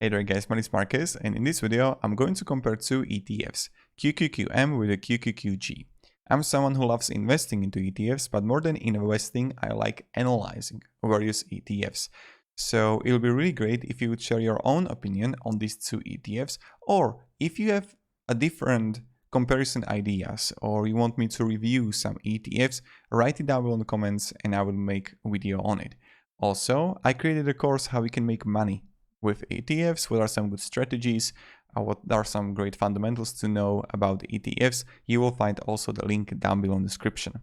Hey there guys, my name is Marcus, and in this video I'm going to compare two ETFs, QQQM with a QQQJ. I'm someone who loves investing into ETFs, but more than investing, I like analyzing various ETFs. So it'll be really great if you would share your own opinion on these two ETFs, or if you have a different comparison ideas, or you want me to review some ETFs, write it down below in the comments and I will make a video on it. Also, I created a course how we can make money with ETFs, what are some good strategies, what are some great fundamentals to know about ETFs. You will find also the link down below in the description.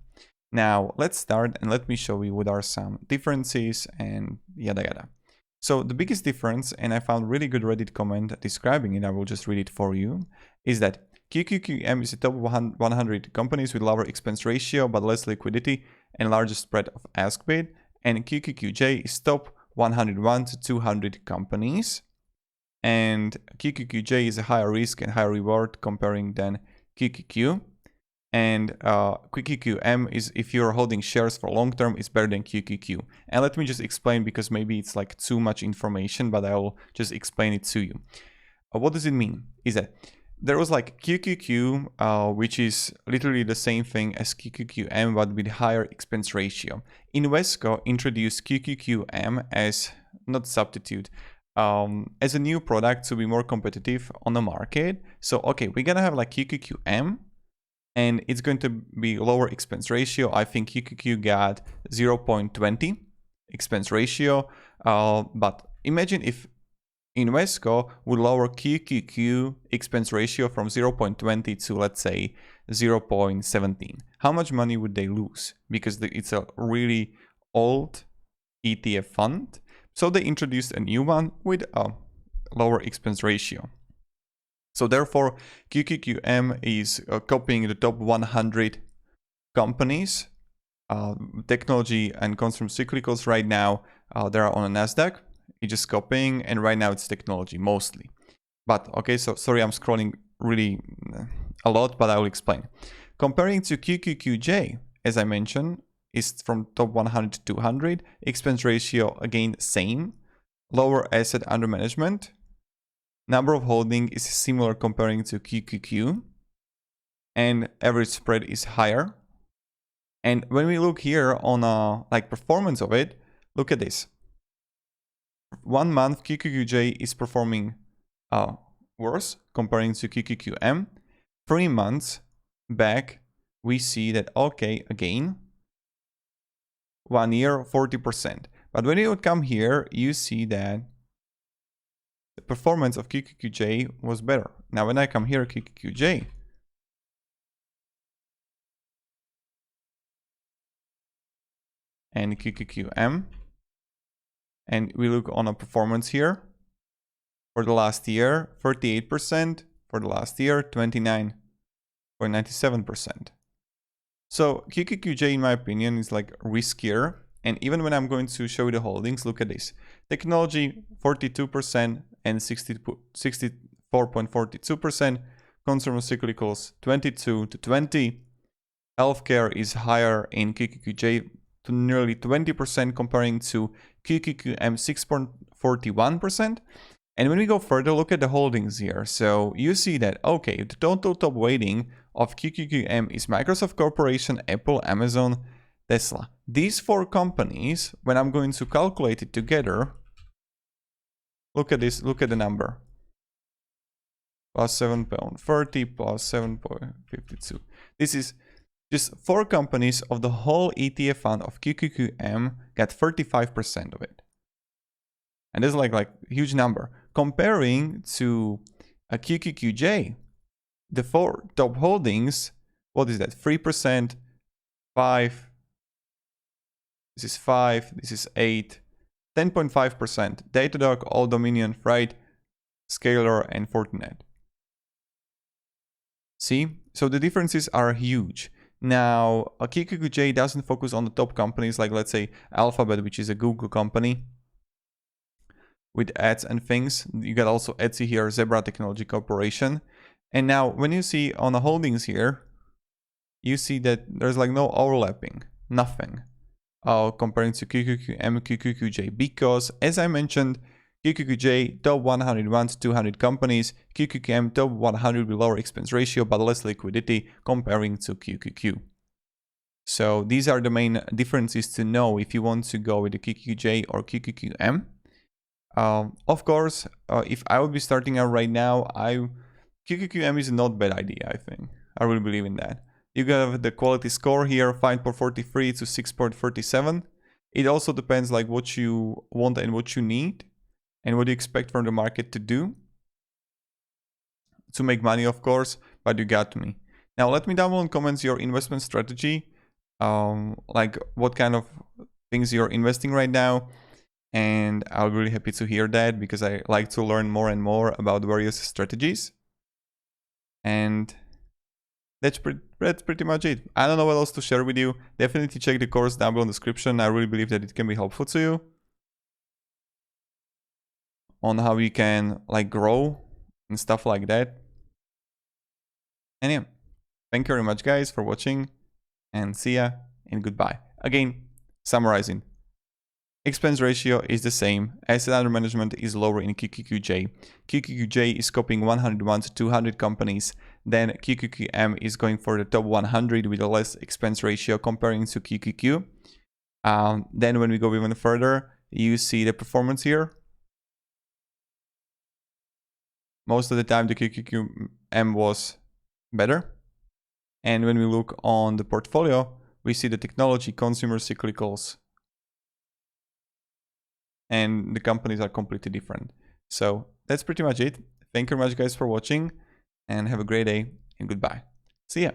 Now let's start and let me show you what are some differences and yada yada. So the biggest difference, and I found really good Reddit comment describing it, I will just read it for you, is that QQQM is the top 100 companies with lower expense ratio but less liquidity and largest spread of ask bid, and QQQJ is top 101 to 200 companies, and QQQJ is a higher risk and higher reward comparing than QQQ, and QQQM is, if you're holding shares for long term, is better than QQQ. And let me just explain, because maybe it's like too much information, but I'll just explain it to you. What does it mean is that there was like QQQ, which is literally the same thing as QQQM, but with higher expense ratio. Invesco introduced QQQM as, not substitute, as a new product to be more competitive on the market. So, okay, we're gonna have like QQQM, and it's going to be lower expense ratio. I think QQQ got 0.20 expense ratio, but imagine if Invesco would lower QQQ expense ratio from 0.20 to, let's say, 0.17. How much money would they lose? Because it's a really old ETF fund. So they introduced a new one with a lower expense ratio. So therefore, QQQM is copying the top 100 companies, technology and consumer cyclicals right now. They are on a NASDAQ. It's just copying, and right now it's technology mostly. But okay, so sorry, I'm scrolling really a lot, but I will explain. Comparing to QQQJ, as I mentioned, is from top 100 to 200. Expense ratio, again, same. Lower asset under management. Number of holding is similar comparing to QQQ. And average spread is higher. And when we look here on like performance of it, look at this. 1 month QQQJ is performing worse comparing to QQQM. 3 months back, we see that, okay, again, 1 year, 40%. But when you would come here, you see that the performance of QQQJ was better. Now, when I come here, QQQJ, and QQQM, and we look on a performance here, for the last year, 38%, for the last year, 29.97%. So QQQJ, in my opinion, is like riskier. And even when I'm going to show you the holdings, look at this. Technology, 42% and 64.42%. Consumer cyclicals, 22 to 20. Healthcare is higher in QQQJ to nearly 20% comparing to QQQM 6.41%. And when we go further, look at the holdings here. So you see that, okay, the total top weighting of QQQM is Microsoft Corporation, Apple, Amazon, Tesla. These 4 companies, when I'm going to calculate it together, look at this, look at the number. Plus 7.30 plus 7.52. This is just 4 companies of the whole ETF fund of QQQM got 35% of it. And this is like a huge number. Comparing to a QQQJ, the 4 top holdings, what is that? 3%, 5, this is 5, this is 8, 10.5%. Datadog, Old Dominion, Fright, Scalar, and Fortinet. See? So the differences are huge. Now, a QQQJ doesn't focus on the top companies like, let's say, Alphabet, which is a Google company with ads and things. You got also Etsy here, Zebra Technology Corporation. And now when you see on the holdings here, you see that there's like no overlapping, nothing, comparing to QQQM, QQQJ, because as I mentioned, QQQJ, top 101 to 200 companies. QQQM, top 100 with lower expense ratio but less liquidity comparing to QQQ. So these are the main differences to know if you want to go with the QQQJ or QQQM. Of course, if I would be starting out right now, QQQM is not a bad idea, I think. I really believe in that. You have the quality score here, 5.43 to 6.37. It also depends like what you want and what you need and what you expect from the market to do. To make money, of course, but you got me. Now let me down below in comments your investment strategy. Like what kind of things you're investing right now. And I'll be really happy to hear that because I like to learn more and more about various strategies. And that's pretty much it. I don't know what else to share with you. Definitely check the course down below in the description. I really believe that it can be helpful to you on how you can like grow and stuff like that. And yeah, thank you very much guys for watching and see ya and goodbye. Again, summarizing. Expense ratio is the same. Asset under management is lower in QQQJ. QQQJ is copying 101 to 200 companies. Then QQQM is going for the top 100 with a less expense ratio comparing to QQQ. Then when we go even further, you see the performance here. Most of the time the QQQM was better. And when we look on the portfolio, we see the technology, consumer cyclicals, and the companies are completely different. So that's pretty much it. Thank you very much guys for watching and have a great day and goodbye. See ya.